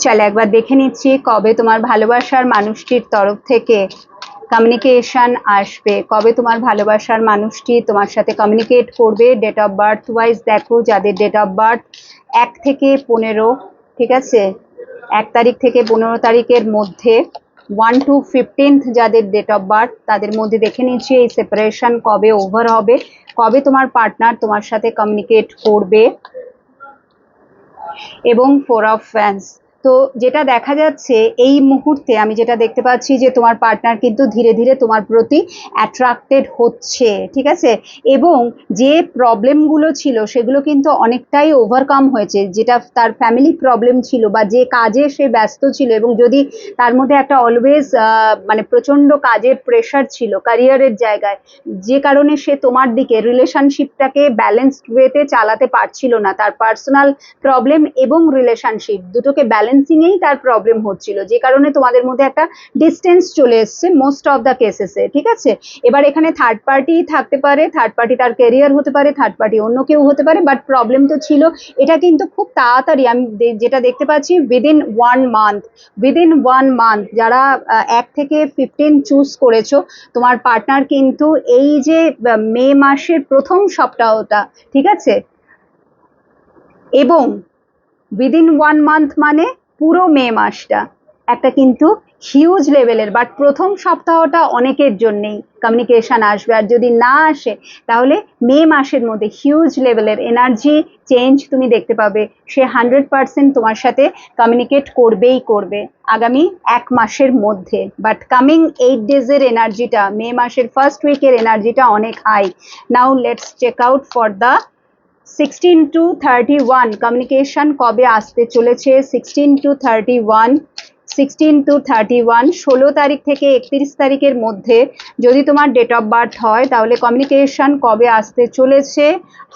চল একবার দেখে নিচ্ছি কবে তোমার ভালোবাসার মানুষটির তরফ থেকে কমিউনিকেশন আসবে, কবে তোমার ভালোবাসার মানুষটি তোমার সাথে কমিউনিকেট করবে। ডেট অফ বার্থ ওয়াইজ দেখো, যাদের ডেট অফ বার্থ 1 থেকে 15, ঠিক আছে, 1 তারিখ থেকে 15 তারিখের মধ্যে, 1 to 15 যাদের ডেট অফ বার্থ, তাদের মধ্যে দেখে নিচ্ছি এই সেপারেশন কবে ওভার হবে, কবে তোমার পার্টনার তোমার সাথে কমিউনিকেট করবে। এবং 4 অফ ফ্যান্স। তো যেটা দেখা যাচ্ছে এই মুহূর্তে, আমি যেটা দেখতে পাচ্ছি যে তোমার পার্টনার কিন্তু ধীরে ধীরে তোমার প্রতি অ্যাট্রাক্টেড হচ্ছে, ঠিক আছে, এবং যে প্রবলেমগুলো ছিল সেগুলো কিন্তু অনেকটাই ওভারকাম হয়েছে, যেটা তার ফ্যামিলি প্রবলেম ছিল বা যে কাজে সে ব্যস্ত ছিল, এবং যদি তার মধ্যে একটা অলওয়েজ মানে প্রচন্ড কাজের প্রেশার ছিল ক্যারিয়ারের জায়গায়, যে কারণে সে তোমার দিকে রিলেশনশিপটাকে ব্যালেন্সড ওয়েতে চালাতে পারছিল না, তার পার্সোনাল প্রবলেম এবং রিলেশনশিপ দুটোকে ব্যালেন্সিংয়েই তার প্রবলেম হচ্ছিল, যে কারণে তোমাদের মধ্যে একটা ডিস্টেন্স চলে এসছে মোস্ট অফ দ্য কেসেসে, ঠিক আছে। এবার এখানে থার্ড পার্টি থাকতে পারে, থার্ড পার্টি তার ক্যারিয়ার হতে পারে, থার্ড পার্টি অন্য কেউ হতে পারে, বাট প্রবলেম তো ছিল। এটা কিন্তু খুব তাড়াতাড়ি আমি যেটা দেখতে পাচ্ছি উইদিন 1 মান্থ যারা 1 থেকে 15 চুজ করেছো, তোমার পার্টনার কিন্তু এই যে মে মাসের প্রথম সপ্তাহটা, ঠিক আছে, এবং উইদিন 1 মান্থ মানে পুরো মে মাসটা একটা কিন্তু হিউজ লেভেলের, বাট প্রথম সপ্তাহটা অনেকের জন্যেই কমিউনিকেশন আসবে, আর যদি না আসে তাহলে মে মাসের মধ্যে হিউজ লেভেলের এনার্জি চেঞ্জ তুমি দেখতে পাবে। সে 100% তোমার সাথে কমিউনিকেট করবেই করবে আগামী 1 মাসের মধ্যে, বাট কামিং 8 ডেজের এনার্জিটা, মে মাসের ফার্স্ট উইকের এনার্জিটা অনেক high. Now let's check out for the 16 to 31 communication কবে আসতে চলেছে। 16 to 31, 16 তারিখ থেকে 31 তারিখের মধ্যে যদি তোমার ডেট অফ বার্থ হয়, তাহলে কমিউনিকেশন কবে আসতে চলেছে।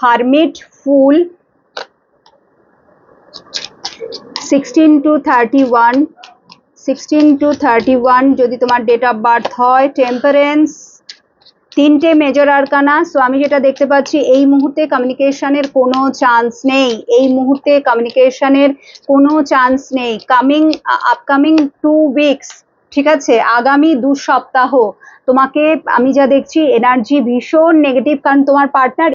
হারমিট, ফুল, 16 to 31, 16 to 31 যদি তোমার ডেট অফ বার্থ হয়। টেম্পারেন্স, 3টে মেজর আরকানা। সো আমি যেটা দেখতে পাচ্ছি এই মুহূর্তে কমিউনিকেশনের কোনো চান্স নেই, এই মুহূর্তে কমিউনিকেশনের কোনো চান্স নেই। আপকামিং 2 উইকস, ঠিক আছে, আগামী 2 সপ্তাহ তোমাকে আমি যা দেখছি এনার্জি ভীষণ নেগেটিভ, কারণ তোমার পার্টনার